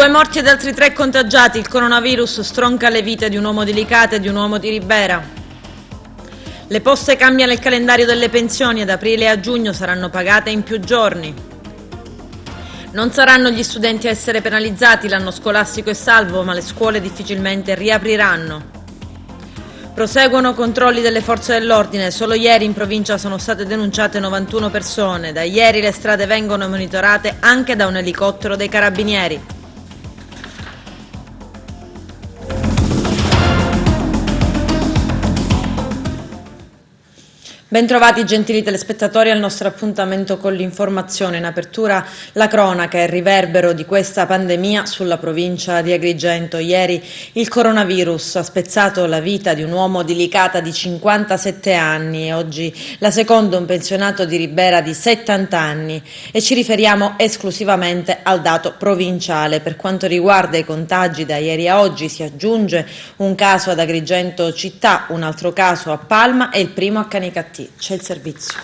2 morti ed altri 3 contagiati. Il coronavirus stronca le vite di un uomo di Licata e di un uomo di Ribera. Le poste cambiano il calendario delle pensioni, ad aprile e a giugno saranno pagate in più giorni. Non saranno gli studenti a essere penalizzati, l'anno scolastico è salvo, ma le scuole difficilmente riapriranno. Proseguono controlli delle forze dell'ordine, solo ieri in provincia sono state denunciate 91 persone, da ieri le strade vengono monitorate anche da un elicottero dei carabinieri. Bentrovati gentili telespettatori al nostro appuntamento con l'informazione. In apertura la cronaca e il riverbero di questa pandemia sulla provincia di Agrigento. Ieri il coronavirus ha spezzato la vita di un uomo di Licata di 57 anni e oggi la seconda un pensionato di Ribera di 70 anni e ci riferiamo esclusivamente al dato provinciale. Per quanto riguarda i contagi, da ieri a oggi si aggiunge un caso ad Agrigento città, un altro caso a Palma e il primo a Canicattì. C'è il servizio.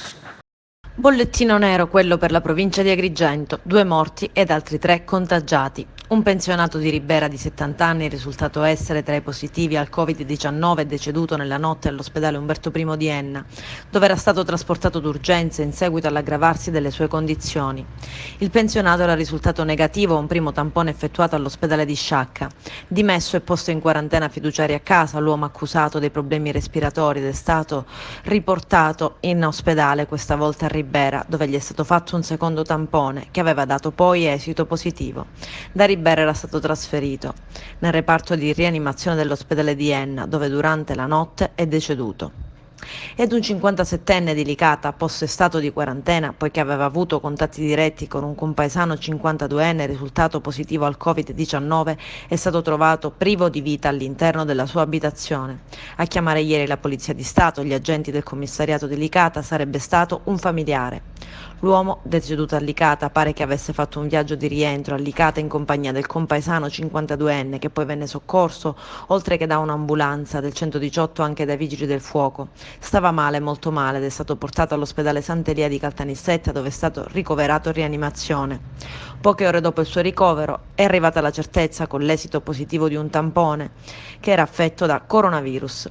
Bollettino nero quello per la provincia di Agrigento, 2 morti ed altri 3 contagiati. Un pensionato di Ribera di 70 anni, risultato essere tra i positivi al Covid-19, è deceduto nella notte all'ospedale Umberto I di Enna, dove era stato trasportato d'urgenza in seguito all'aggravarsi delle sue condizioni. Il pensionato era risultato negativo a un primo tampone effettuato all'ospedale di Sciacca. Dimesso e posto in quarantena fiduciaria a casa, l'uomo accusato dei problemi respiratori ed è stato riportato in ospedale, questa volta a Ribera, dove gli è stato fatto un secondo tampone che aveva dato poi esito positivo. Da Ribera era stato trasferito nel reparto di rianimazione dell'ospedale di Enna, dove durante la notte è deceduto. Ed un 57enne di Licata, posto in stato di quarantena poiché aveva avuto contatti diretti con un compaesano 52enne risultato positivo al Covid-19, è stato trovato privo di vita all'interno della sua abitazione. A chiamare ieri la Polizia di Stato, gli agenti del commissariato di Licata, sarebbe stato un familiare. L'uomo, deceduto a Licata, pare che avesse fatto un viaggio di rientro a Licata in compagnia del compaesano 52enne che poi venne soccorso, oltre che da un'ambulanza del 118 anche dai vigili del fuoco. Stava male, molto male, ed è stato portato all'ospedale Sant'Elia di Caltanissetta, dove è stato ricoverato in rianimazione. Poche ore dopo il suo ricovero è arrivata la certezza, con l'esito positivo di un tampone, che era affetto da coronavirus.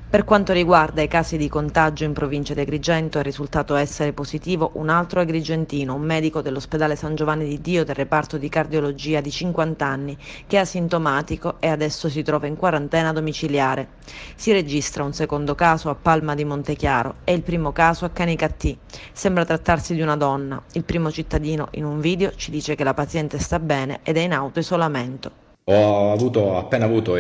Per quanto riguarda i casi di contagio in provincia di Agrigento, è risultato essere positivo un altro agrigentino, un medico dell'ospedale San Giovanni di Dio del reparto di cardiologia di 50 anni, che è asintomatico e adesso si trova in quarantena domiciliare. Si registra un secondo caso a Palma di Montechiaro e il primo caso a Canicattì. Sembra trattarsi di una donna. Il primo cittadino in un video ci dice che la paziente sta bene ed è in autoisolamento. Ho appena avuto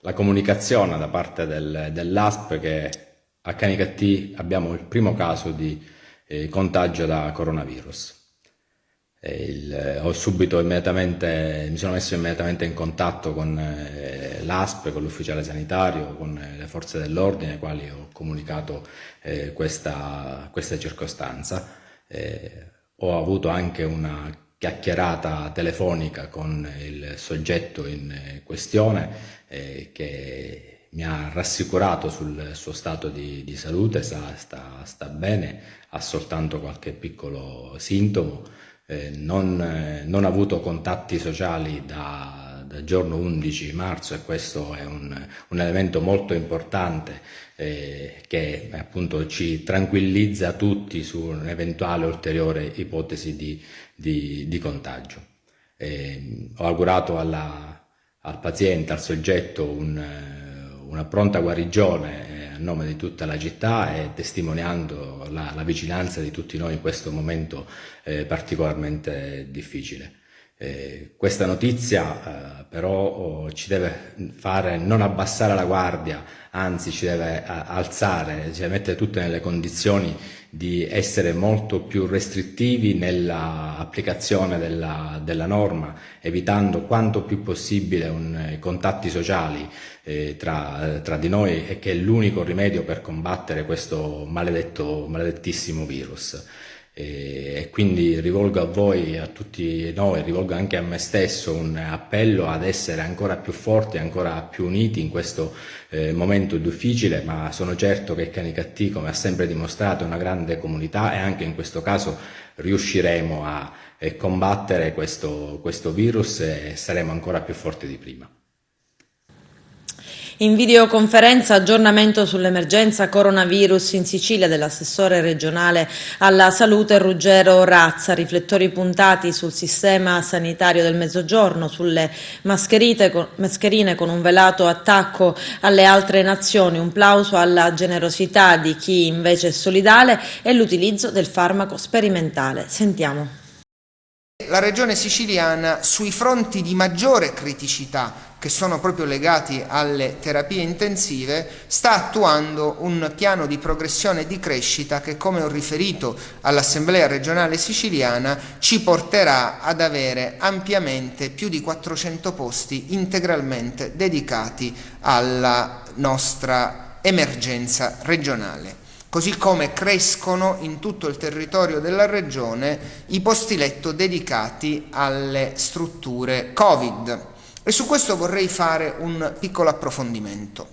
la comunicazione da parte dell'ASP che a Canicattì abbiamo il primo caso di contagio da coronavirus. Mi sono messo immediatamente in contatto con l'ASP, con l'ufficiale sanitario, con le forze dell'ordine, ai quali ho comunicato questa circostanza. Ho avuto anche una chiacchierata telefonica con il soggetto in questione che mi ha rassicurato sul suo stato di salute, sta bene, ha soltanto qualche piccolo sintomo, non ha avuto contatti sociali dal giorno 11 marzo e questo è un elemento molto importante che appunto ci tranquillizza tutti su un'eventuale ulteriore ipotesi di contagio. Ho augurato al paziente, al soggetto, una pronta guarigione a nome di tutta la città e testimoniando la vicinanza di tutti noi in questo momento particolarmente difficile. Questa notizia però ci deve fare non abbassare la guardia, anzi ci deve alzare, ci deve mettere tutte nelle condizioni di essere molto più restrittivi nell'applicazione della norma, evitando quanto più possibile contatti sociali tra di noi, e che è l'unico rimedio per combattere questo maledettissimo virus. E quindi rivolgo a voi, a tutti noi, rivolgo anche a me stesso un appello ad essere ancora più forti, ancora più uniti in questo momento difficile, ma sono certo che Canicattì, come ha sempre dimostrato, è una grande comunità e anche in questo caso riusciremo a combattere questo virus e saremo ancora più forti di prima. In videoconferenza aggiornamento sull'emergenza coronavirus in Sicilia dell'assessore regionale alla salute Ruggero Razza, riflettori puntati sul sistema sanitario del Mezzogiorno, sulle mascherine con un velato attacco alle altre nazioni, un plauso alla generosità di chi invece è solidale e l'utilizzo del farmaco sperimentale. Sentiamo. La regione siciliana, sui fronti di maggiore criticità, che sono proprio legati alle terapie intensive, sta attuando un piano di progressione e di crescita che, come ho riferito all'Assemblea regionale siciliana, ci porterà ad avere ampiamente più di 400 posti integralmente dedicati alla nostra emergenza regionale. Così come crescono in tutto il territorio della regione i posti letto dedicati alle strutture Covid. E su questo vorrei fare un piccolo approfondimento,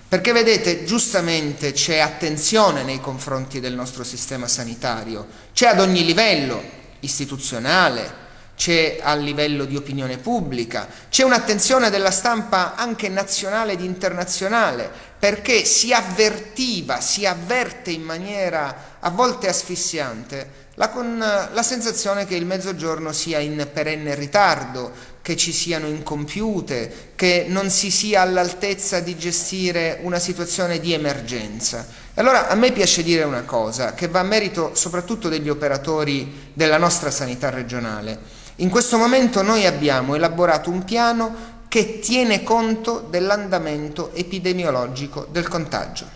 perché vedete, giustamente c'è attenzione nei confronti del nostro sistema sanitario, c'è ad ogni livello istituzionale, c'è a livello di opinione pubblica, c'è un'attenzione della stampa anche nazionale ed internazionale, perché si avverte in maniera a volte asfissiante con la sensazione che il Mezzogiorno sia in perenne ritardo, che ci siano incompiute, che non si sia all'altezza di gestire una situazione di emergenza. E allora a me piace dire una cosa, che va a merito soprattutto degli operatori della nostra sanità regionale. In questo momento noi abbiamo elaborato un piano che tiene conto dell'andamento epidemiologico del contagio.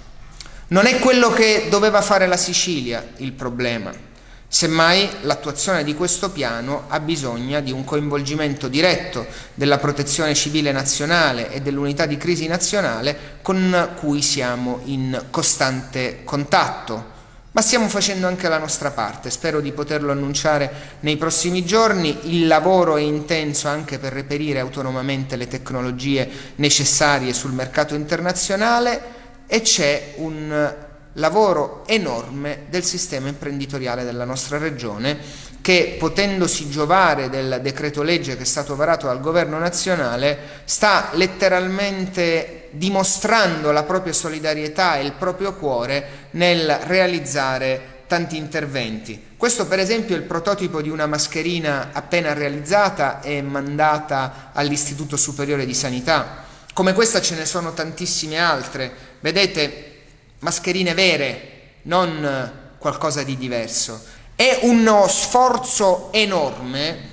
Non è quello che doveva fare la Sicilia il problema. Semmai l'attuazione di questo piano ha bisogno di un coinvolgimento diretto della Protezione Civile Nazionale e dell'Unità di Crisi Nazionale, con cui siamo in costante contatto. Ma stiamo facendo anche la nostra parte, spero di poterlo annunciare nei prossimi giorni. Il lavoro è intenso anche per reperire autonomamente le tecnologie necessarie sul mercato internazionale e c'è un lavoro enorme del sistema imprenditoriale della nostra regione che, potendosi giovare del decreto legge che è stato varato dal governo nazionale, sta letteralmente dimostrando la propria solidarietà e il proprio cuore nel realizzare tanti interventi. Questo per esempio è il prototipo di una mascherina appena realizzata e mandata all'Istituto Superiore di Sanità. Come questa ce ne sono tantissime altre, vedete, mascherine vere, non qualcosa di diverso. È uno sforzo enorme,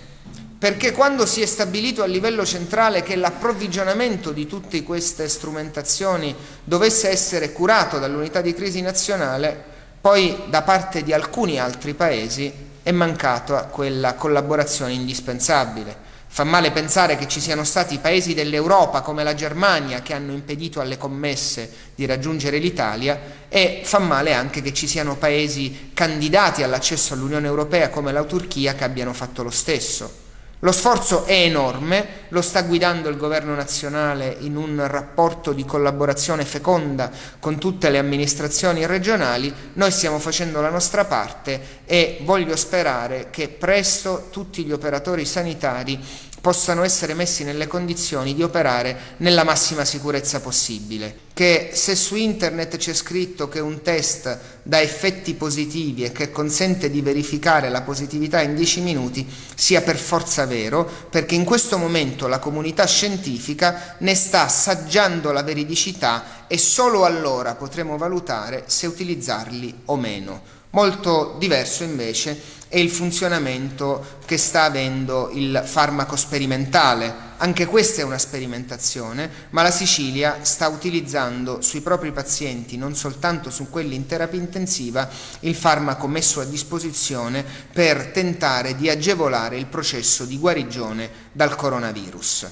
perché quando si è stabilito a livello centrale che l'approvvigionamento di tutte queste strumentazioni dovesse essere curato dall'unità di crisi nazionale, poi da parte di alcuni altri paesi è mancata quella collaborazione indispensabile. Fa male pensare che ci siano stati paesi dell'Europa come la Germania che hanno impedito alle commesse di raggiungere l'Italia, e fa male anche che ci siano paesi candidati all'accesso all'Unione Europea come la Turchia che abbiano fatto lo stesso. Lo sforzo è enorme, lo sta guidando il governo nazionale in un rapporto di collaborazione feconda con tutte le amministrazioni regionali. Noi stiamo facendo la nostra parte e voglio sperare che presto tutti gli operatori sanitari possano essere messi nelle condizioni di operare nella massima sicurezza possibile, che se su internet c'è scritto che un test dà effetti positivi e che consente di verificare la positività in 10 minuti sia per forza vero, perché in questo momento la comunità scientifica ne sta assaggiando la veridicità e solo allora potremo valutare se utilizzarli o meno. Molto diverso invece è il funzionamento che sta avendo il farmaco sperimentale. Anche questa è una sperimentazione, ma la Sicilia sta utilizzando sui propri pazienti, non soltanto su quelli in terapia intensiva, il farmaco messo a disposizione per tentare di agevolare il processo di guarigione dal coronavirus.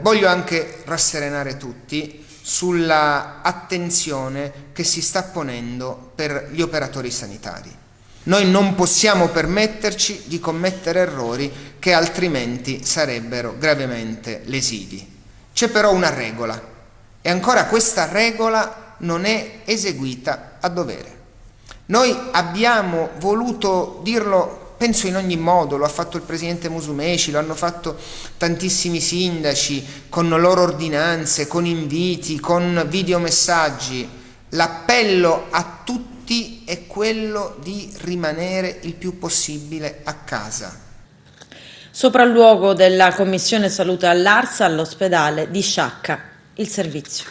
Voglio anche rasserenare tutti sulla attenzione che si sta ponendo per gli operatori sanitari. Noi non possiamo permetterci di commettere errori che altrimenti sarebbero gravemente lesivi. C'è però una regola e ancora questa regola non è eseguita a dovere. Noi abbiamo voluto dirlo, penso in ogni modo, lo ha fatto il presidente Musumeci, lo hanno fatto tantissimi sindaci con loro ordinanze, con inviti, con videomessaggi. L'appello a tutti è quello di rimanere il più possibile a casa. Sopralluogo della Commissione Salute all'Arsa all'ospedale di Sciacca. Il servizio.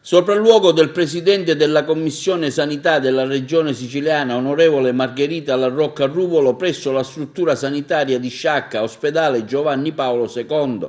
Sopralluogo del Presidente della Commissione Sanità della Regione Siciliana, onorevole Margherita La Rocca Ruvolo, presso la struttura sanitaria di Sciacca, ospedale Giovanni Paolo II,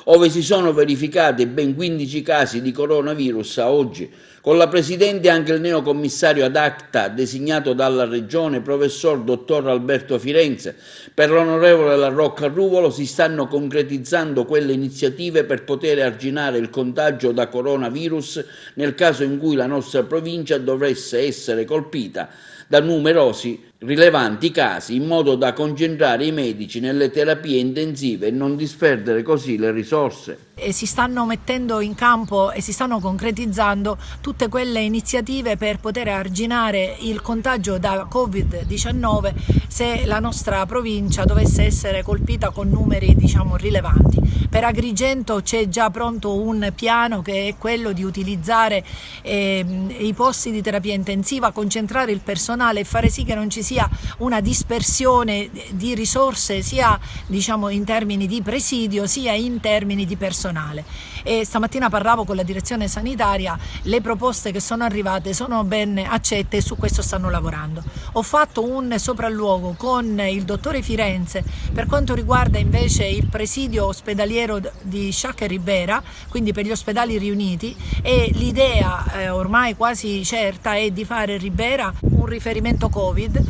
ove si sono verificati ben 15 casi di coronavirus a oggi. Con la Presidente anche il neocommissario ad acta designato dalla Regione, professor dottor Alberto Firenze. Per l'onorevole La Rocca Ruvolo si stanno concretizzando quelle iniziative per poter arginare il contagio da coronavirus nel caso in cui la nostra provincia dovesse essere colpita da numerosi rilevanti casi, in modo da concentrare i medici nelle terapie intensive e non disperdere così le risorse. E si stanno mettendo in campo e si stanno concretizzando tutte quelle iniziative per poter arginare il contagio da Covid-19 se la nostra provincia dovesse essere colpita con numeri rilevanti. Per Agrigento c'è già pronto un piano che è quello di utilizzare i posti di terapia intensiva, concentrare il personale e fare sì che non ci sia una dispersione di risorse sia in termini di presidio sia in termini di personale. E stamattina parlavo con la direzione sanitaria, le proposte che sono arrivate sono ben accette e su questo stanno lavorando. Ho fatto un sopralluogo con il dottore Firenze per quanto riguarda invece il presidio ospedaliero di Sciacca e Ribera, quindi per gli ospedali riuniti, e l'idea ormai quasi certa è di fare Ribera un riferimento Covid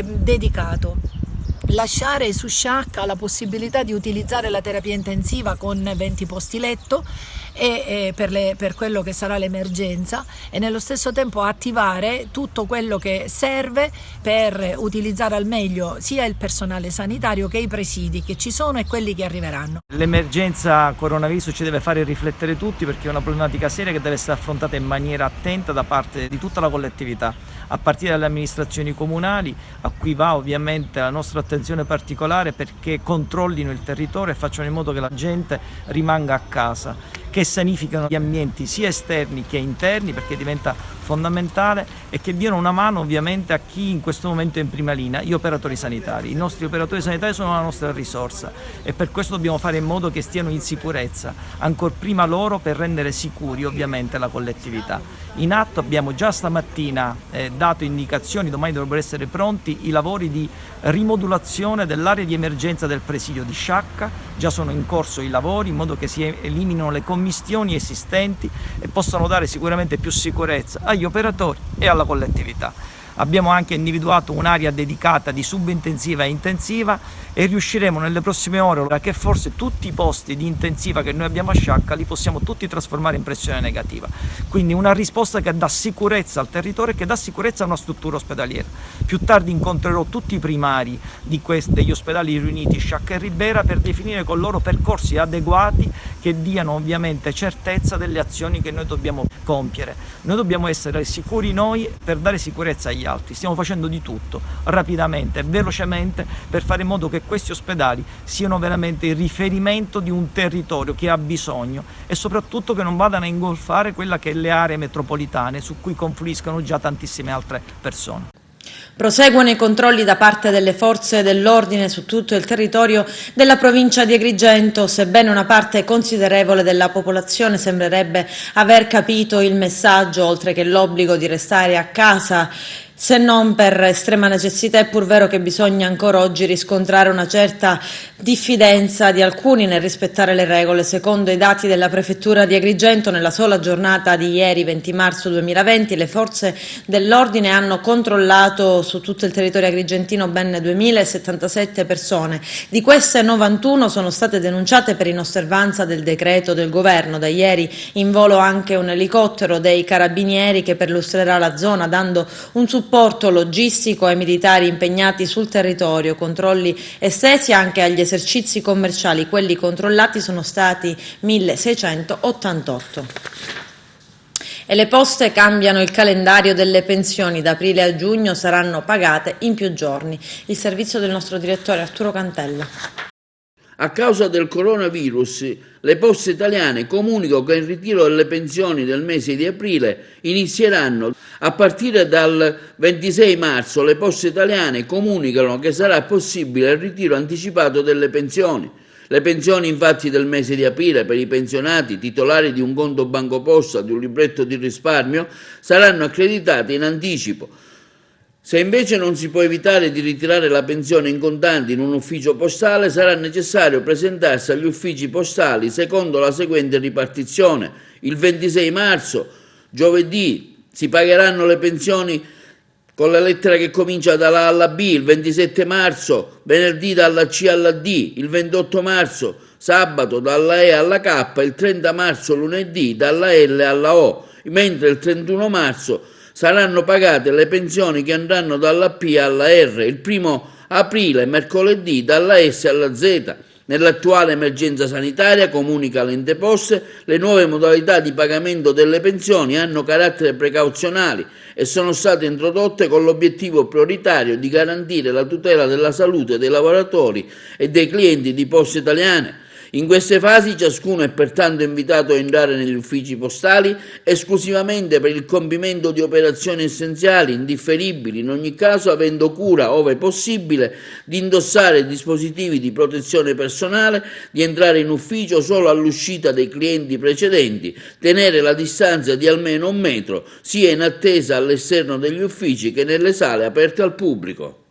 dedicato. Lasciare su Sciacca la possibilità di utilizzare la terapia intensiva con 20 posti letto per quello che sarà l'emergenza e nello stesso tempo attivare tutto quello che serve per utilizzare al meglio sia il personale sanitario che i presidi che ci sono e quelli che arriveranno. L'emergenza coronavirus ci deve fare riflettere tutti perché è una problematica seria che deve essere affrontata in maniera attenta da parte di tutta la collettività, a partire dalle amministrazioni comunali, a cui va ovviamente la nostra attenzione particolare perché controllino il territorio e facciano in modo che la gente rimanga a casa, che sanificano gli ambienti sia esterni che interni perché diventa fondamentale e che diano una mano ovviamente a chi in questo momento è in prima linea, gli operatori sanitari. I nostri operatori sanitari sono la nostra risorsa e per questo dobbiamo fare in modo che stiano in sicurezza, ancor prima loro per rendere sicuri ovviamente la collettività. In atto abbiamo già stamattina dato indicazioni, domani dovrebbero essere pronti i lavori di rimodulazione dell'area di emergenza del presidio di Sciacca, già sono in corso i lavori in modo che si eliminino le commistioni esistenti e possano dare sicuramente più sicurezza agli operatori e alla collettività. Abbiamo anche individuato un'area dedicata di subintensiva e intensiva e riusciremo nelle prossime ore che forse tutti i posti di intensiva che noi abbiamo a Sciacca li possiamo tutti trasformare in pressione negativa. Quindi una risposta che dà sicurezza al territorio e che dà sicurezza a una struttura ospedaliera. Più tardi incontrerò tutti i primari degli ospedali riuniti Sciacca e Ribera per definire con loro percorsi adeguati che diano ovviamente certezza delle azioni che noi dobbiamo compiere. Noi dobbiamo essere sicuri noi per dare sicurezza agli altri. Stiamo facendo di tutto rapidamente e velocemente per fare in modo che questi ospedali siano veramente il riferimento di un territorio che ha bisogno e soprattutto che non vadano a ingolfare quella che è le aree metropolitane su cui confluiscono già tantissime altre persone. Proseguono i controlli da parte delle forze dell'ordine su tutto il territorio della provincia di Agrigento, sebbene una parte considerevole della popolazione sembrerebbe aver capito il messaggio, oltre che l'obbligo di restare a casa se non per estrema necessità. È pur vero che bisogna ancora oggi riscontrare una certa diffidenza di alcuni nel rispettare le regole. Secondo i dati della Prefettura di Agrigento, nella sola giornata di ieri, 20 marzo 2020, le forze dell'ordine hanno controllato su tutto il territorio agrigentino ben 2.077 persone. Di queste 91 sono state denunciate per inosservanza del decreto del governo. Da ieri in volo anche un elicottero dei carabinieri che perlustrerà la zona, dando un supporto supporto logistico ai militari impegnati sul territorio, controlli estesi anche agli esercizi commerciali. Quelli controllati sono stati 1688. E le poste cambiano il calendario delle pensioni, da aprile a giugno saranno pagate in più giorni. Il servizio del nostro direttore Arturo Cantella. A causa del coronavirus, le poste italiane comunicano che il ritiro delle pensioni del mese di aprile inizieranno. A partire dal 26 marzo le poste italiane comunicano che sarà possibile il ritiro anticipato delle pensioni. Le pensioni infatti del mese di aprile per i pensionati titolari di un conto BancoPosta, di un libretto di risparmio, saranno accreditate in anticipo. Se invece non si può evitare di ritirare la pensione in contanti in un ufficio postale, sarà necessario presentarsi agli uffici postali secondo la seguente ripartizione. Il 26 marzo, giovedì, si pagheranno le pensioni con la lettera che comincia dalla A alla B, il 27 marzo, venerdì dalla C alla D, il 28 marzo, sabato dalla E alla K, il 30 marzo, lunedì, dalla L alla O, mentre il 31 marzo saranno pagate le pensioni che andranno dalla P alla R, il 1 aprile, mercoledì, dalla S alla Z. Nell'attuale emergenza sanitaria, comunica l'ente Poste, le nuove modalità di pagamento delle pensioni hanno carattere precauzionali e sono state introdotte con l'obiettivo prioritario di garantire la tutela della salute dei lavoratori e dei clienti di Poste Italiane. In queste fasi ciascuno è pertanto invitato a entrare negli uffici postali esclusivamente per il compimento di operazioni essenziali, indifferibili, in ogni caso avendo cura, ove possibile, di indossare dispositivi di protezione personale, di entrare in ufficio solo all'uscita dei clienti precedenti, tenere la distanza di almeno 1 metro, sia in attesa all'esterno degli uffici che nelle sale aperte al pubblico.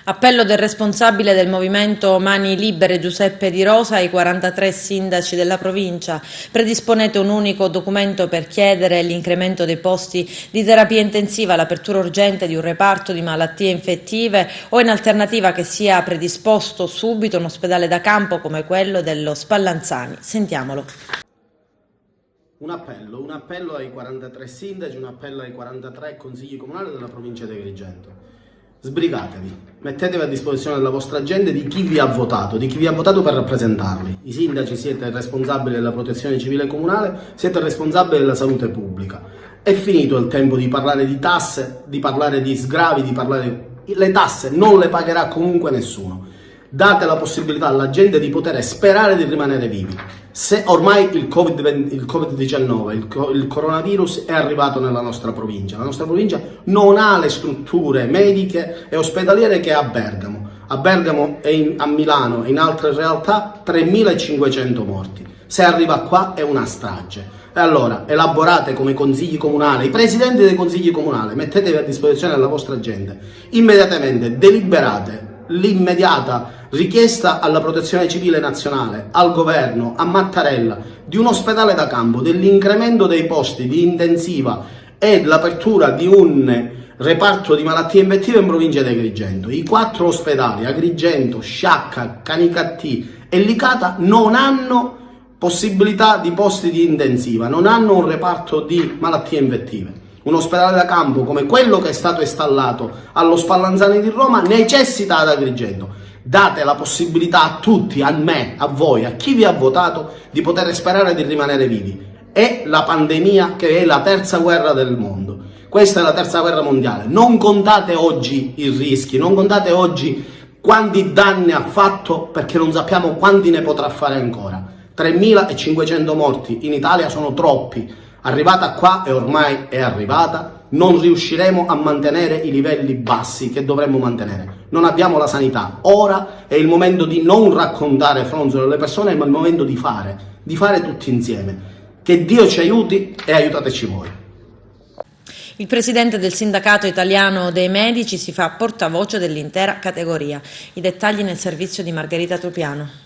Appello del responsabile del movimento Mani Libere Giuseppe Di Rosa ai 43 sindaci della provincia. Predisponete un unico documento per chiedere l'incremento dei posti di terapia intensiva, l'apertura urgente di un reparto di malattie infettive o in alternativa che sia predisposto subito un ospedale da campo come quello dello Spallanzani. Sentiamolo. Un appello ai 43 sindaci, un appello ai 43 consigli comunali della provincia di Agrigento. Sbrigatevi, mettetevi a disposizione della vostra gente di chi vi ha votato per rappresentarli. I sindaci siete responsabili della protezione civile comunale, siete responsabili della salute pubblica. È finito il tempo di parlare di tasse, di parlare di sgravi, le tasse non le pagherà comunque nessuno. Date la possibilità alla gente di poter sperare di rimanere vivi. Se ormai il Covid-19, il coronavirus è arrivato nella nostra provincia, la nostra provincia non ha le strutture mediche e ospedaliere che ha a Bergamo. A Bergamo e a Milano e in altre realtà 3.500 morti. Se arriva qua è una strage. E allora elaborate come consigli comunali, i presidenti dei consigli comunali, mettetevi a disposizione della vostra gente. Immediatamente deliberate l'immediata richiesta alla Protezione Civile Nazionale, al Governo, a Mattarella, di un ospedale da campo, dell'incremento dei posti di intensiva e l'apertura di un reparto di malattie infettive in provincia di Agrigento. I 4 ospedali, Agrigento, Sciacca, Canicattì e Licata, non hanno possibilità di posti di intensiva, non hanno un reparto di malattie infettive. Un ospedale da campo come quello che è stato installato allo Spallanzani di Roma necessita ad Agrigento. Date la possibilità a tutti, a me, a voi, a chi vi ha votato, di poter sperare di rimanere vivi. È la pandemia che è la terza guerra del mondo. Questa è la terza guerra mondiale. Non contate oggi i rischi, non contate oggi quanti danni ha fatto, perché non sappiamo quanti ne potrà fare ancora. 3.500 morti in Italia sono troppi. Arrivata qua, e ormai è arrivata, non riusciremo a mantenere i livelli bassi che dovremmo mantenere. Non abbiamo la sanità. Ora è il momento di non raccontare fronzoli alle persone, ma è il momento di fare tutti insieme. Che Dio ci aiuti e aiutateci voi. Il presidente del sindacato italiano dei medici si fa portavoce dell'intera categoria. I dettagli nel servizio di Margherita Tropiano.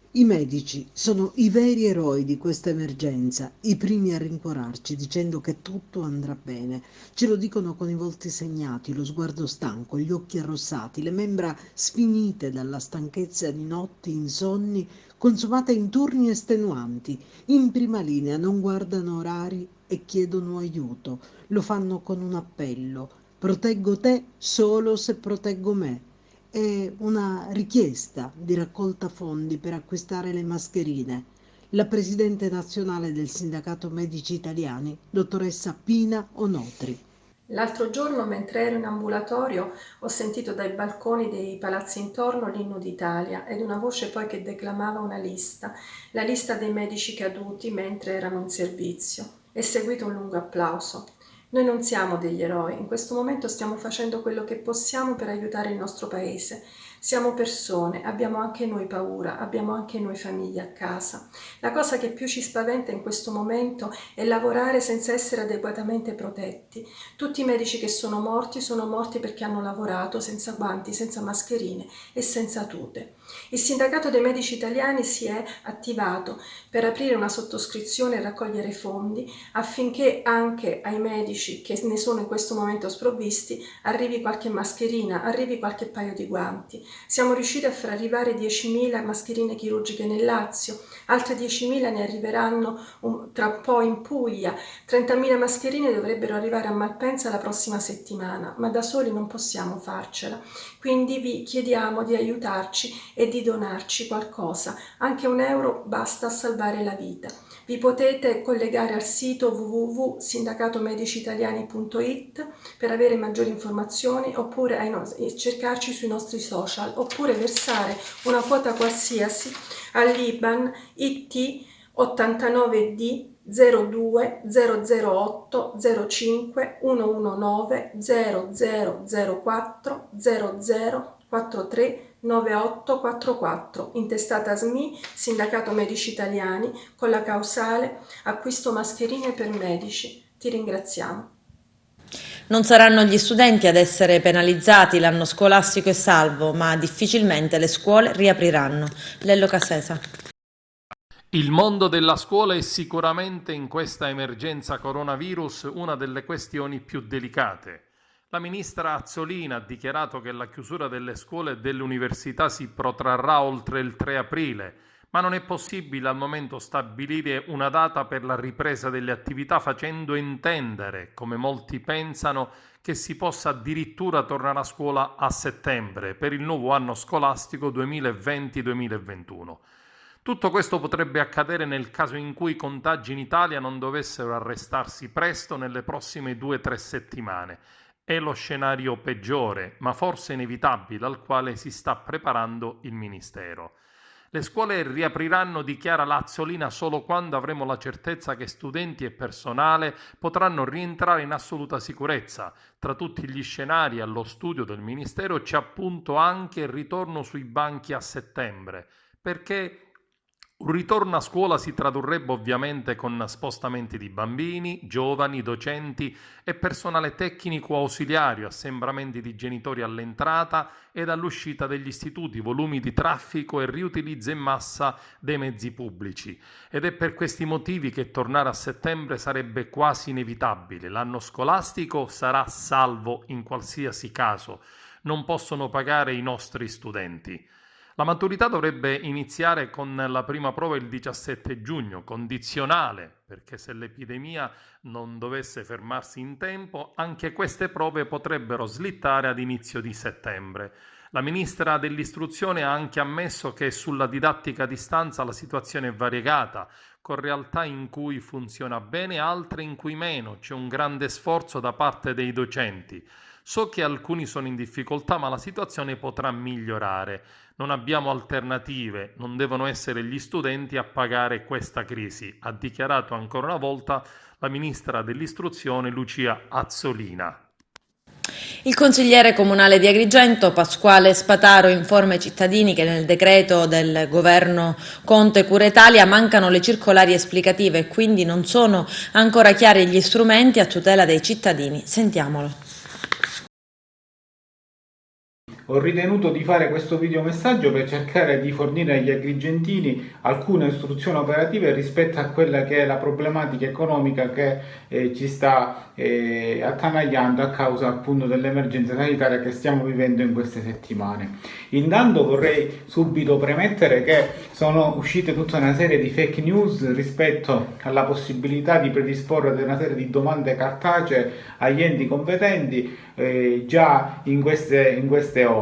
I medici sono i veri eroi di questa emergenza, i primi a rincuorarci dicendo che tutto andrà bene. Ce lo dicono con i volti segnati, lo sguardo stanco, gli occhi arrossati, le membra sfinite dalla stanchezza di notti insonni consumata in turni estenuanti. In prima linea non guardano orari e chiedono aiuto. Lo fanno con un appello: proteggo te solo se proteggo me. È una richiesta di raccolta fondi per acquistare le mascherine. La presidente nazionale del Sindacato Medici Italiani, dottoressa Pina Onotri. L'altro giorno, mentre ero in ambulatorio, ho sentito dai balconi dei palazzi intorno l'inno d'Italia ed una voce poi che declamava una lista, la lista dei medici caduti mentre erano in servizio. È seguito un lungo applauso. Noi non siamo degli eroi, in questo momento stiamo facendo quello che possiamo per aiutare il nostro paese. Siamo persone, abbiamo anche noi paura, abbiamo anche noi famiglie a casa. La cosa che più ci spaventa in questo momento è lavorare senza essere adeguatamente protetti. Tutti i medici che sono morti perché hanno lavorato senza guanti, senza mascherine e senza tute. Il Sindacato dei Medici Italiani si è attivato per aprire una sottoscrizione e raccogliere fondi affinché anche ai medici che ne sono in questo momento sprovvisti arrivi qualche mascherina, arrivi qualche paio di guanti. Siamo riusciti a far arrivare 10.000 mascherine chirurgiche nel Lazio, altre 10.000 ne arriveranno tra un po' in Puglia, 30.000 mascherine dovrebbero arrivare a Malpensa la prossima settimana, ma da soli non possiamo farcela. Quindi vi chiediamo di aiutarci e di donarci qualcosa, anche €1 basta a salvare la vita. Vi potete collegare al sito www.sindacatomediciitaliani.it per avere maggiori informazioni oppure cercarci sui nostri social oppure versare una quota qualsiasi all'IBAN IT 89D 02 008 05 119 0004 0043 9844, intestata SMI, Sindacato Medici Italiani, con la causale acquisto mascherine per medici. Ti ringraziamo. Non saranno gli studenti ad essere penalizzati, l'anno scolastico è salvo, ma difficilmente le scuole riapriranno. Lello Casesa. Il mondo della scuola è sicuramente in questa emergenza coronavirus una delle questioni più delicate. La ministra Azzolina ha dichiarato che la chiusura delle scuole e delle università si protrarrà oltre il 3 aprile, ma non è possibile al momento stabilire una data per la ripresa delle attività, facendo intendere, come molti pensano, che si possa addirittura tornare a scuola a settembre per il nuovo anno scolastico 2020-2021. Tutto questo potrebbe accadere nel caso in cui i contagi in Italia non dovessero arrestarsi presto nelle prossime 2-3 settimane. È lo scenario peggiore, ma forse inevitabile, al quale si sta preparando il Ministero. Le scuole riapriranno, dichiara Azzolina, solo quando avremo la certezza che studenti e personale potranno rientrare in assoluta sicurezza. Tra tutti gli scenari allo studio del Ministero c'è appunto anche il ritorno sui banchi a settembre, perché un ritorno a scuola si tradurrebbe ovviamente con spostamenti di bambini, giovani, docenti e personale tecnico ausiliario, assembramenti di genitori all'entrata ed all'uscita degli istituti, volumi di traffico e riutilizzo in massa dei mezzi pubblici. Ed è per questi motivi che tornare a settembre sarebbe quasi inevitabile. L'anno scolastico sarà salvo in qualsiasi caso. Non possono pagare i nostri studenti. La maturità dovrebbe iniziare con la prima prova il 17 giugno, condizionale, perché se l'epidemia non dovesse fermarsi in tempo, anche queste prove potrebbero slittare ad inizio di settembre. La ministra dell'istruzione ha anche ammesso che sulla didattica a distanza la situazione è variegata, con realtà in cui funziona bene e altre in cui meno. C'è un grande sforzo da parte dei docenti. So che alcuni sono in difficoltà, ma la situazione potrà migliorare. Non abbiamo alternative, non devono essere gli studenti a pagare questa crisi, ha dichiarato ancora una volta la ministra dell'istruzione Lucia Azzolina. Il consigliere comunale di Agrigento, Pasquale Spataro, informa i cittadini che nel decreto del governo Conte Cura Italia mancano le circolari esplicative e quindi non sono ancora chiari gli strumenti a tutela dei cittadini. Sentiamolo. Ho ritenuto di fare questo videomessaggio per cercare di fornire agli agrigentini alcune istruzioni operative rispetto a quella che è la problematica economica che ci sta attanagliando a causa appunto dell'emergenza sanitaria che stiamo vivendo in queste settimane. Intanto vorrei subito premettere che sono uscite tutta una serie di fake news rispetto alla possibilità di predisporre una serie di domande cartacee agli enti competenti già in queste ore.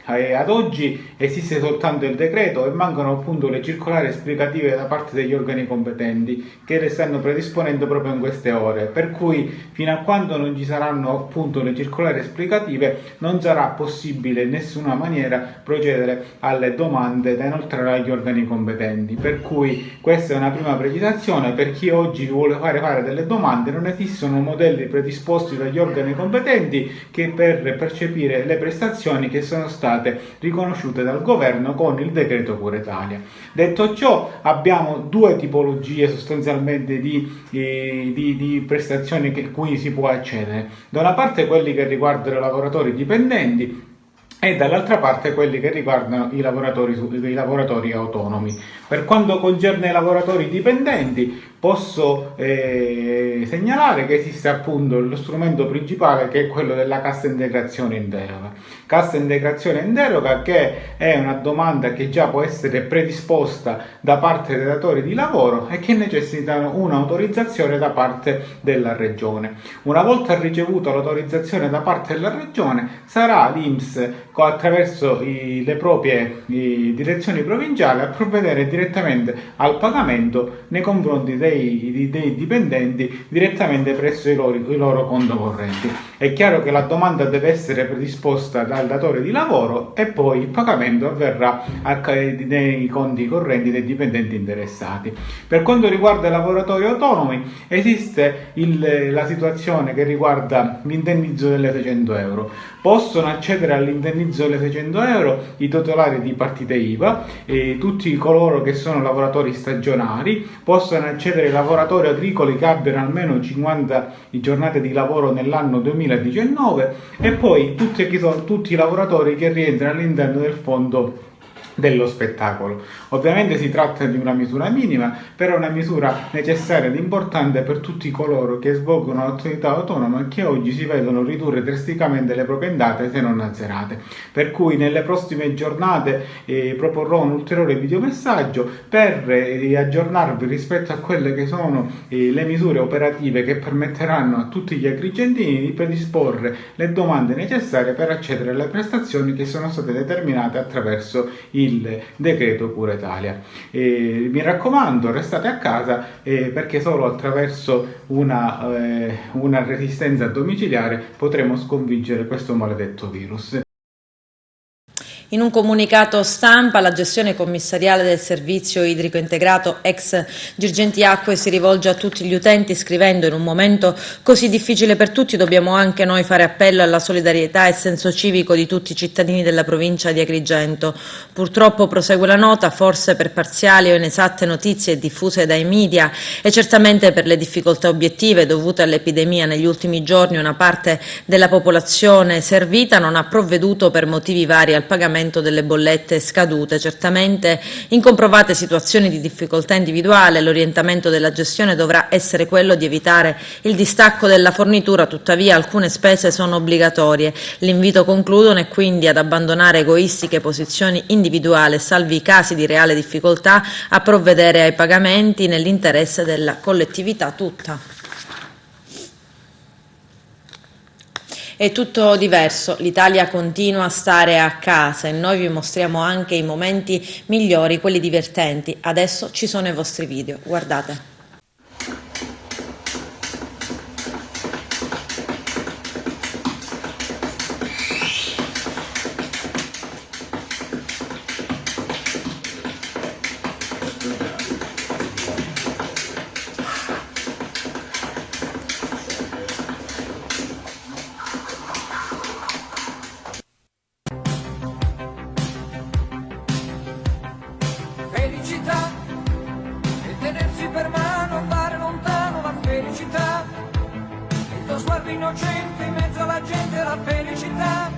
Ad oggi esiste soltanto il decreto e mancano appunto le circolari esplicative da parte degli organi competenti che le stanno predisponendo proprio in queste ore, per cui fino a quando non ci saranno appunto le circolari esplicative non sarà possibile in nessuna maniera procedere alle domande da inoltrare agli organi competenti, per cui questa è una prima precisazione. Per chi oggi vuole fare delle domande, non esistono modelli predisposti dagli organi competenti che per percepire le prestazioni che sono state riconosciute dal governo con il decreto Cura Italia. Detto ciò, abbiamo due tipologie sostanzialmente di prestazioni a cui si può accedere. Da una parte quelli che riguardano i lavoratori dipendenti e dall'altra parte quelli che riguardano i lavoratori autonomi. Per quanto concerne i lavoratori dipendenti, posso segnalare che esiste appunto lo strumento principale, che è quello della cassa integrazione in deroga. Cassa integrazione in deroga che è una domanda che già può essere predisposta da parte dei datori di lavoro e che necessitano un'autorizzazione da parte della regione. Una volta ricevuta l'autorizzazione da parte della regione, sarà l'INPS attraverso le proprie direzioni provinciali a provvedere direttamente al pagamento nei confronti dei dipendenti direttamente presso i loro conti correnti. È chiaro che la domanda deve essere predisposta dal datore di lavoro e poi il pagamento avverrà nei conti correnti dei dipendenti interessati. Per quanto riguarda i lavoratori autonomi, esiste la situazione che riguarda l'indennizzo delle 600 euro. Possono accedere all'indennizzo delle 600 euro i titolari di partite IVA e tutti coloro che sono lavoratori stagionali, possono accedere i lavoratori agricoli che abbiano almeno 50 giornate di lavoro nell'anno 2019 e poi tutti i lavoratori che rientrano all'interno del fondo dello spettacolo. Ovviamente si tratta di una misura minima, però è una misura necessaria ed importante per tutti coloro che svolgono l'attività autonoma e che oggi si vedono ridurre drasticamente le proprie entrate se non azzerate. Per cui nelle prossime giornate proporrò un ulteriore videomessaggio per aggiornarvi rispetto a quelle che sono le misure operative che permetteranno a tutti gli agrigentini di predisporre le domande necessarie per accedere alle prestazioni che sono state determinate attraverso il decreto Cura Italia. Mi raccomando, restate a casa perché solo attraverso una resistenza domiciliare potremo sconfiggere questo maledetto virus. In un comunicato stampa, la gestione commissariale del servizio idrico integrato ex Girgenti Acque si rivolge a tutti gli utenti scrivendo: in un momento così difficile per tutti dobbiamo anche noi fare appello alla solidarietà e senso civico di tutti i cittadini della provincia di Agrigento. Purtroppo, prosegue la nota, forse per parziali o inesatte notizie diffuse dai media e certamente per le difficoltà obiettive dovute all'epidemia negli ultimi giorni, una parte della popolazione servita non ha provveduto per motivi vari al pagamento delle bollette scadute. Certamente in comprovate situazioni di difficoltà individuale l'orientamento della gestione dovrà essere quello di evitare il distacco della fornitura, tuttavia alcune spese sono obbligatorie. L'invito, concludono, è quindi ad abbandonare egoistiche posizioni individuali, salvi i casi di reale difficoltà, a provvedere ai pagamenti nell'interesse della collettività tutta. È tutto diverso, l'Italia continua a stare a casa e noi vi mostriamo anche i momenti migliori, quelli divertenti. Adesso ci sono i vostri video, guardate. Felicità e tenersi per mano, andare lontano, la felicità, il tuo sguardo innocente in mezzo alla gente, la felicità.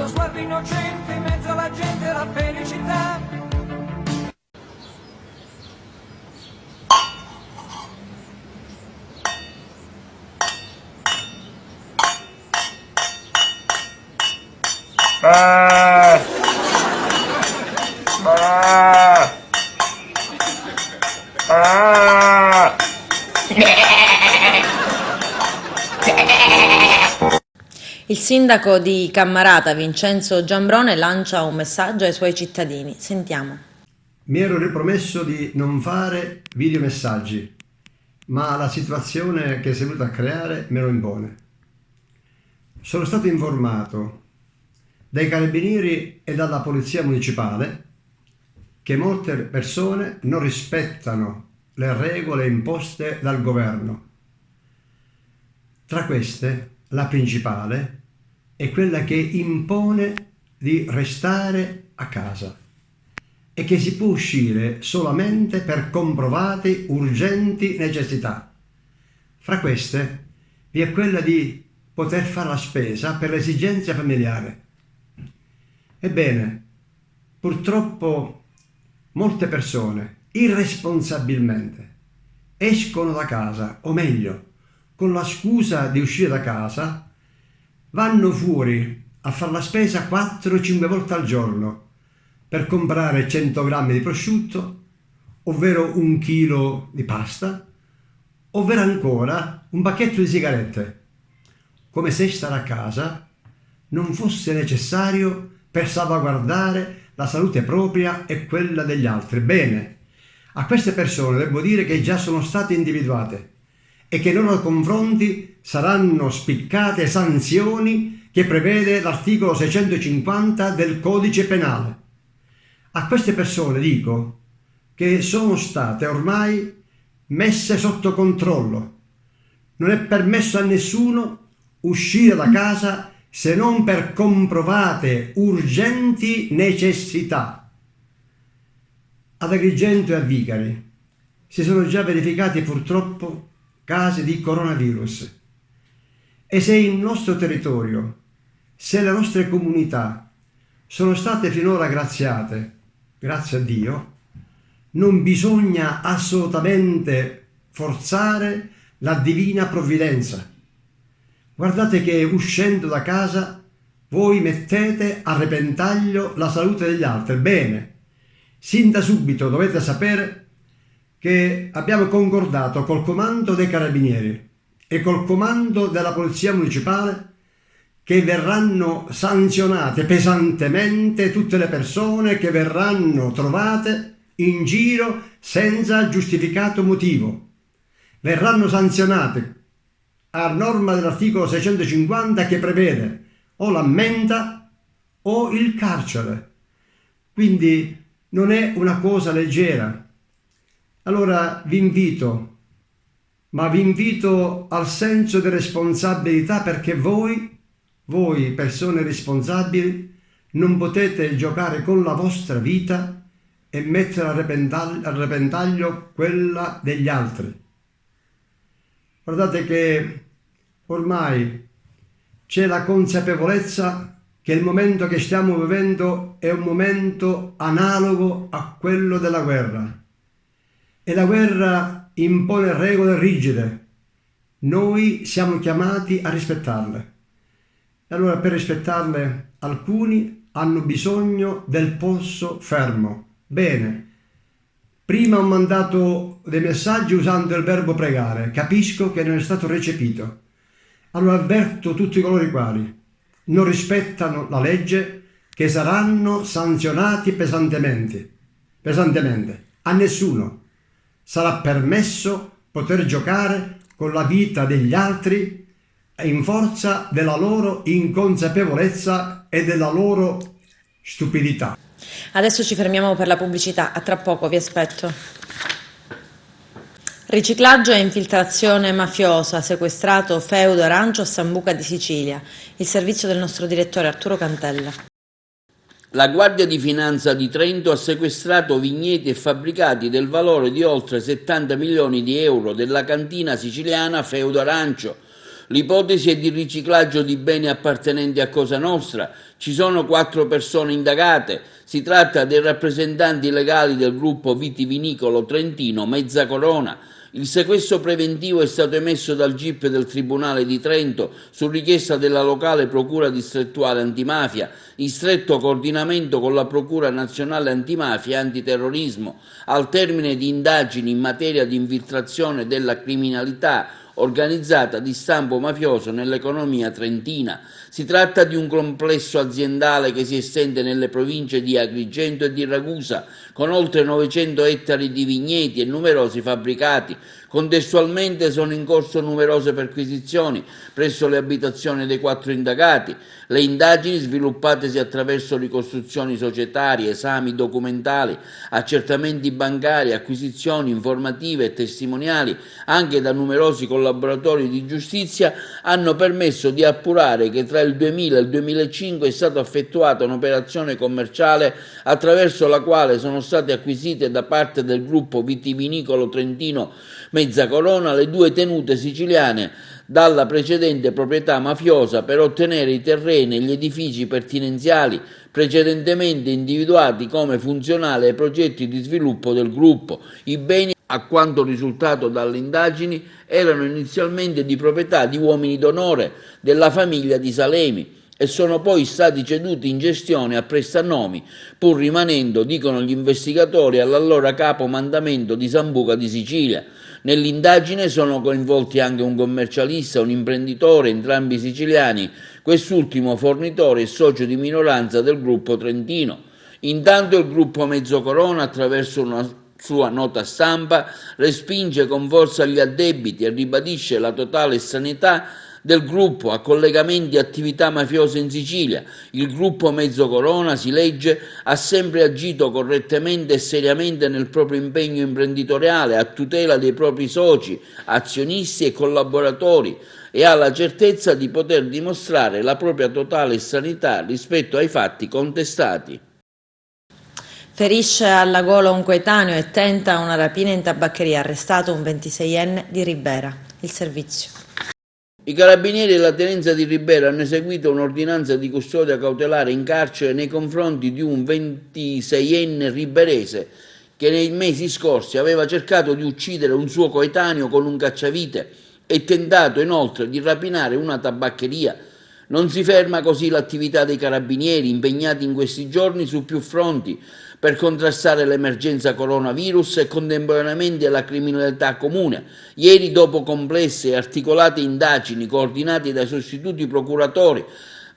lo sguardo innocente in mezzo alla gente, la felicità. Il sindaco di Cammarata, Vincenzo Giambrone, lancia un messaggio ai suoi cittadini. Sentiamo. Mi ero ripromesso di non fare videomessaggi, ma la situazione che si è venuta a creare me lo impone. Sono stato informato dai carabinieri e dalla polizia municipale che molte persone non rispettano le regole imposte dal governo. Tra queste, la principale è quella che impone di restare a casa e che si può uscire solamente per comprovate urgenti necessità. Fra queste vi è quella di poter fare la spesa per le esigenze familiari. Ebbene, purtroppo molte persone irresponsabilmente escono da casa, o meglio, con la scusa di uscire da casa, vanno fuori a fare la spesa 4-5 volte al giorno per comprare 100 grammi di prosciutto, ovvero 1 chilo di pasta, ovvero ancora un pacchetto di sigarette, come se stare a casa non fosse necessario per salvaguardare la salute propria e quella degli altri. Bene, a queste persone devo dire che già sono state individuate e che nei loro confronti saranno spiccate sanzioni che prevede l'articolo 650 del Codice Penale. A queste persone dico che sono state ormai messe sotto controllo. Non è permesso a nessuno uscire da casa se non per comprovate urgenti necessità. Ad Agrigento e a Vicari si sono già verificati purtroppo casi di coronavirus e se il nostro territorio, se le nostre comunità sono state finora graziate, grazie a Dio, non bisogna assolutamente forzare la divina provvidenza. Guardate che uscendo da casa voi mettete a repentaglio la salute degli altri. Bene, sin da subito dovete sapere che abbiamo concordato col comando dei carabinieri e col comando della polizia municipale che verranno sanzionate pesantemente tutte le persone che verranno trovate in giro senza giustificato motivo. Verranno sanzionate a norma dell'articolo 650 che prevede o l'ammenda o il carcere. Quindi non è una cosa leggera. Allora vi invito al senso di responsabilità, perché voi persone responsabili, non potete giocare con la vostra vita e mettere a repentaglio quella degli altri. Guardate che ormai c'è la consapevolezza che il momento che stiamo vivendo è un momento analogo a quello della guerra. E la guerra impone regole rigide. Noi siamo chiamati a rispettarle. E allora per rispettarle alcuni hanno bisogno del polso fermo. Bene, prima ho mandato dei messaggi usando il verbo pregare, capisco che non è stato recepito. Allora avverto tutti coloro i quali non rispettano la legge che saranno sanzionati pesantemente. A nessuno sarà permesso poter giocare con la vita degli altri in forza della loro inconsapevolezza e della loro stupidità. Adesso ci fermiamo per la pubblicità, a tra poco, vi aspetto. Riciclaggio e infiltrazione mafiosa, sequestrato feudo arancio a Sambuca di Sicilia. Il servizio del nostro direttore Arturo Cantella. La Guardia di Finanza di Trento ha sequestrato vigneti e fabbricati del valore di oltre 70 milioni di euro della cantina siciliana Feudo Arancio. L'ipotesi è di riciclaggio di beni appartenenti a Cosa Nostra. Ci sono 4 persone indagate. Si tratta dei rappresentanti legali del gruppo vitivinicolo trentino Mezza Corona. Il sequestro preventivo è stato emesso dal GIP del Tribunale di Trento su richiesta della locale Procura distrettuale antimafia, in stretto coordinamento con la Procura nazionale antimafia e antiterrorismo, al termine di indagini in materia di infiltrazione della criminalità organizzata di stampo mafioso nell'economia trentina. Si tratta di un complesso aziendale che si estende nelle province di Agrigento e di Ragusa, con oltre 900 ettari di vigneti e numerosi fabbricati. Contestualmente sono in corso numerose perquisizioni presso le abitazioni dei 4 indagati. Le indagini, sviluppatesi attraverso ricostruzioni societarie, esami documentali, accertamenti bancari, acquisizioni informative e testimoniali anche da numerosi collaboratori di giustizia, hanno permesso di appurare che tra il 2000 e il 2005 è stata effettuata un'operazione commerciale attraverso la quale sono state acquisite da parte del gruppo vitivinicolo trentino Mezza Corona le 2 tenute siciliane dalla precedente proprietà mafiosa per ottenere i terreni e gli edifici pertinenziali precedentemente individuati come funzionali ai progetti di sviluppo del gruppo. I beni, a quanto risultato dalle indagini, erano inizialmente di proprietà di uomini d'onore della famiglia di Salemi e sono poi stati ceduti in gestione a prestanomi, pur rimanendo, dicono gli investigatori, all'allora capo mandamento di Sambuca di Sicilia. Nell'indagine sono coinvolti anche un commercialista, un imprenditore, entrambi siciliani, quest'ultimo fornitore e socio di minoranza del gruppo trentino. Intanto il gruppo Mezzo Corona, attraverso una sua nota stampa, respinge con forza gli addebiti e ribadisce la totale estraneità del gruppo a collegamenti e attività mafiose in Sicilia. Il gruppo Mezzo Corona, si legge, ha sempre agito correttamente e seriamente nel proprio impegno imprenditoriale a tutela dei propri soci, azionisti e collaboratori e ha la certezza di poter dimostrare la propria totale estraneità rispetto ai fatti contestati. Ferisce alla gola un coetaneo e tenta una rapina in tabaccheria, arrestato un 26enne di Ribera. Il servizio. I carabinieri della tenenza di Ribera hanno eseguito un'ordinanza di custodia cautelare in carcere nei confronti di un 26enne riberese che nei mesi scorsi aveva cercato di uccidere un suo coetaneo con un cacciavite e tentato inoltre di rapinare una tabaccheria. Non si ferma così l'attività dei carabinieri impegnati in questi giorni su più fronti per contrastare l'emergenza coronavirus e contemporaneamente la criminalità comune. Ieri, dopo complesse e articolate indagini coordinate dai sostituti procuratori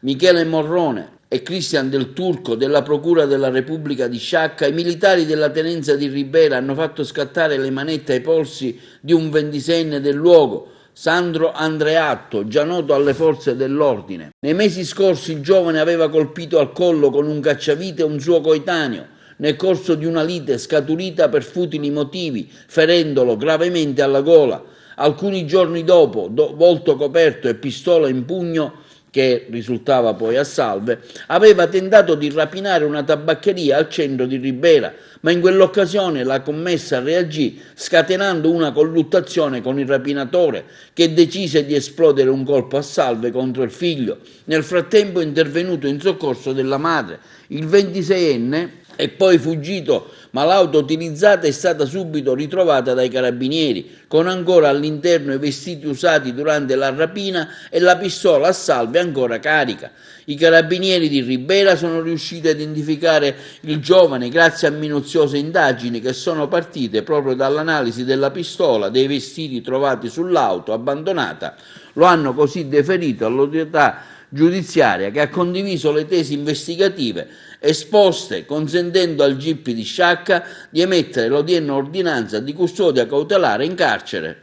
Michele Morrone e Cristian Del Turco della Procura della Repubblica di Sciacca, i militari della tenenza di Ribera hanno fatto scattare le manette ai polsi di un 26enne del luogo, Sandro Andreatto, già noto alle forze dell'ordine. Nei mesi scorsi il giovane aveva colpito al collo con un cacciavite un suo coetaneo nel corso di una lite scaturita per futili motivi, ferendolo gravemente alla gola. Alcuni giorni dopo, volto coperto e pistola in pugno, che risultava poi a salve, aveva tentato di rapinare una tabaccheria al centro di Ribera, ma in quell'occasione la commessa reagì scatenando una colluttazione con il rapinatore, che decise di esplodere un colpo a salve contro il figlio. Nel frattempo è intervenuto in soccorso della madre. Il 26enne è poi fuggito, ma l'auto utilizzata è stata subito ritrovata dai carabinieri, con ancora all'interno i vestiti usati durante la rapina e la pistola a salve ancora carica. I carabinieri di Ribera sono riusciti a identificare il giovane grazie a minuziose indagini che sono partite proprio dall'analisi della pistola, dei vestiti trovati sull'auto abbandonata. Lo hanno così deferito all'autorità giudiziaria, che ha condiviso le tesi investigative esposte, consentendo al GIP di Sciacca di emettere l'odierna ordinanza di custodia cautelare in carcere.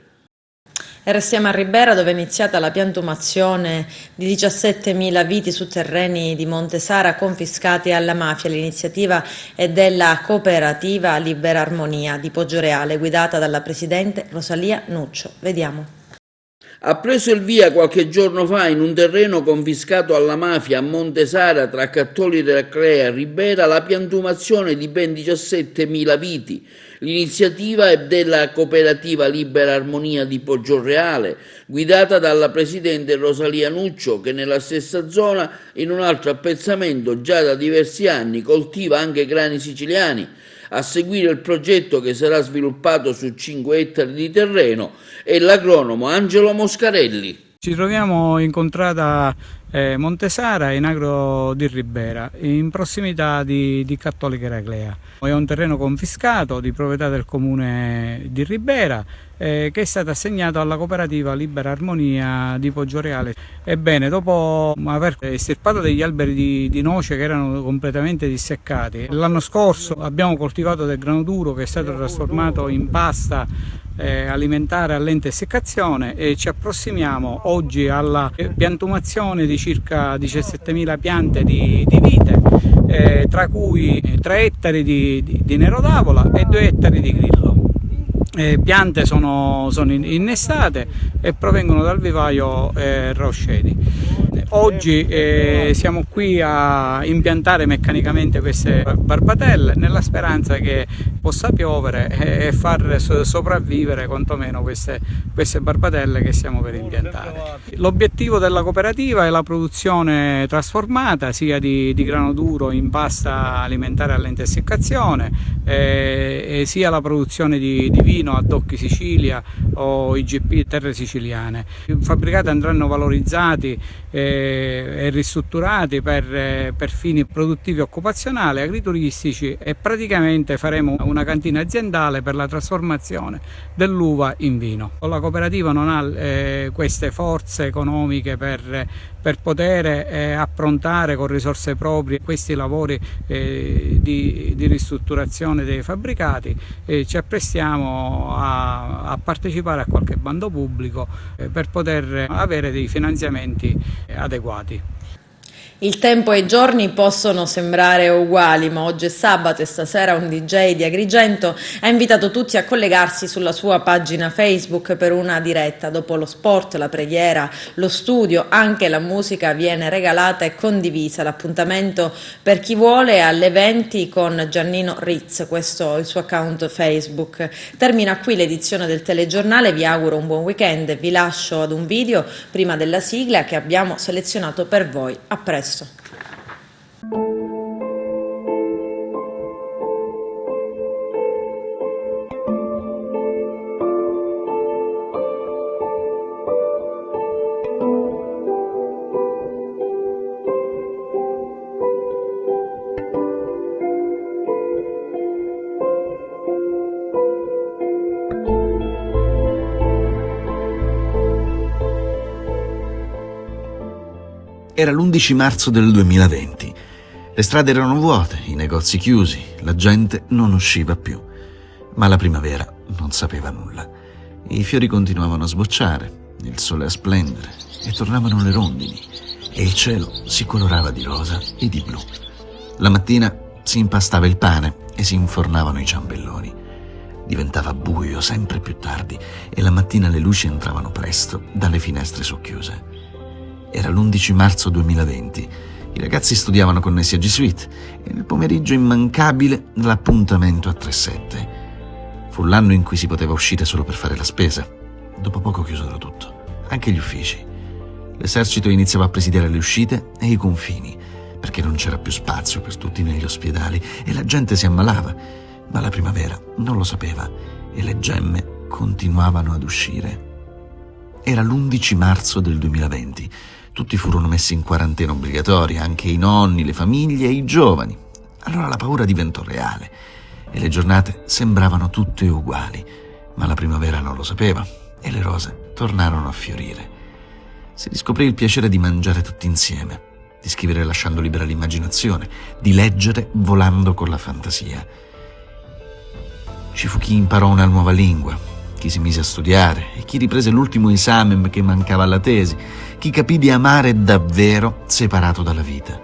E restiamo a Ribera, dove è iniziata la piantumazione di 17.000 viti su terreni di Montesara confiscati alla mafia. L'iniziativa è della cooperativa Libera Armonia di Poggioreale, guidata dalla presidente Rosalia Nuccio. Vediamo. ha preso il via qualche giorno fa in un terreno confiscato alla mafia a Montesara tra Cattoli Raclea e Ribera la piantumazione di ben 17.000 viti. L'iniziativa è della cooperativa Libera Armonia di Poggioreale, guidata dalla presidente Rosalia Nuccio, che nella stessa zona, in un altro appezzamento, già da diversi anni coltiva anche grani siciliani. A seguire il progetto, che sarà sviluppato su 5 ettari di terreno, è l'agronomo Angelo Moscarelli. Ci troviamo in contrada Montesara in agro di Ribera, in prossimità di Cattolica Raclea. È un terreno confiscato di proprietà del comune di Ribera che è stato assegnato alla cooperativa Libera Armonia di Poggioreale. Ebbene, dopo aver estirpato degli alberi di noce che erano completamente disseccati, l'anno scorso abbiamo coltivato del grano duro che è stato trasformato in pasta alimentare a lenta essiccazione e ci approssimiamo oggi alla piantumazione di circa 17.000 piante di vite, tra cui 3 ettari di nero d'avola e 2 ettari di grillo. Piante sono innestate e provengono dal vivaio Roscedi. Oggi siamo qui a impiantare meccanicamente queste barbatelle nella speranza che possa piovere e far sopravvivere quantomeno queste barbatelle che stiamo per impiantare. L'obiettivo della cooperativa è la produzione trasformata sia di grano duro in pasta alimentare a lenta essiccazione sia la produzione di vino a Docchi Sicilia o IGP Terre Siciliane. I fabbricati andranno valorizzati e ristrutturati per fini produttivi occupazionali, agrituristici e praticamente faremo una cantina aziendale per la trasformazione dell'uva in vino. La cooperativa non ha queste forze economiche per poter approntare con risorse proprie questi lavori di ristrutturazione dei fabbricati. Ci apprestiamo a partecipare a qualche bando pubblico per poter avere dei finanziamenti adeguati. Il tempo e i giorni possono sembrare uguali, ma oggi è sabato e stasera un DJ di Agrigento ha invitato tutti a collegarsi sulla sua pagina Facebook per una diretta. Dopo lo sport, la preghiera, lo studio, anche la musica viene regalata e condivisa. L'appuntamento per chi vuole è alle 20 con Giannino Rizz, questo è il suo account Facebook. Termina qui l'edizione del telegiornale, vi auguro un buon weekend e vi lascio ad un video prima della sigla che abbiamo selezionato per voi. A presto. Era l'11 marzo del 2020. Le strade erano vuote, i negozi chiusi, la gente non usciva più. Ma la primavera non sapeva nulla. I fiori continuavano a sbocciare, il sole a splendere, e tornavano le rondini, e il cielo si colorava di rosa e di blu. La mattina si impastava il pane e si infornavano i ciambelloni. Diventava buio sempre più tardi e la mattina le luci entravano presto dalle finestre socchiuse. Era l'11 marzo 2020. I ragazzi studiavano connessi a G Suite e nel pomeriggio immancabile l'appuntamento a 3-7. Fu l'anno in cui si poteva uscire solo per fare la spesa. Dopo poco chiusero tutto, anche gli uffici. L'esercito iniziava a presidiare le uscite e i confini, perché non c'era più spazio per tutti negli ospedali e la gente si ammalava. Ma la primavera non lo sapeva e le gemme continuavano ad uscire. Era l'11 marzo del 2020. Tutti furono messi in quarantena obbligatoria, anche i nonni, le famiglie e i giovani. Allora la paura diventò reale e le giornate sembravano tutte uguali, ma la primavera non lo sapeva e le rose tornarono a fiorire. Si riscoprì il piacere di mangiare tutti insieme, di scrivere lasciando libera l'immaginazione, di leggere volando con la fantasia. Ci fu chi imparò una nuova lingua, chi si mise a studiare e chi riprese l'ultimo esame che mancava alla tesi, chi capì di amare davvero separato dalla vita,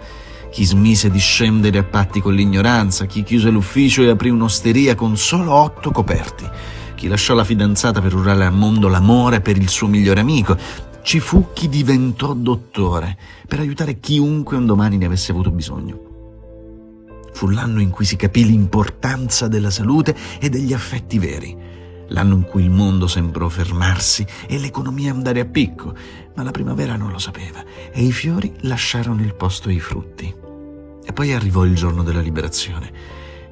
chi smise di scendere a patti con l'ignoranza, chi chiuse l'ufficio e aprì un'osteria con solo 8 coperti, chi lasciò la fidanzata per urlare al mondo l'amore per il suo migliore amico. Ci fu chi diventò dottore per aiutare chiunque un domani ne avesse avuto bisogno. Fu l'anno in cui si capì l'importanza della salute e degli affetti veri. L'anno in cui il mondo sembrò fermarsi e l'economia andare a picco, ma la primavera non lo sapeva e i fiori lasciarono il posto ai frutti. E poi arrivò il giorno della liberazione.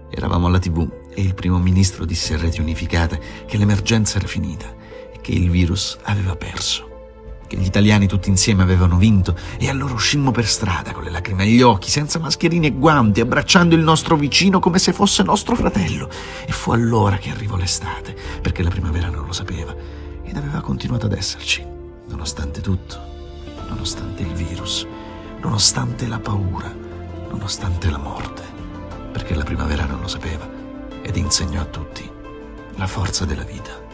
Eravamo alla TV e il primo ministro disse a Reti Unificate che l'emergenza era finita e che il virus aveva perso, che gli italiani tutti insieme avevano vinto, e allora uscimmo per strada con le lacrime agli occhi, senza mascherine e guanti, abbracciando il nostro vicino come se fosse nostro fratello. E fu allora che arrivò l'estate, perché la primavera non lo sapeva ed aveva continuato ad esserci, nonostante tutto, nonostante il virus, nonostante la paura, nonostante la morte, perché la primavera non lo sapeva ed insegnò a tutti la forza della vita.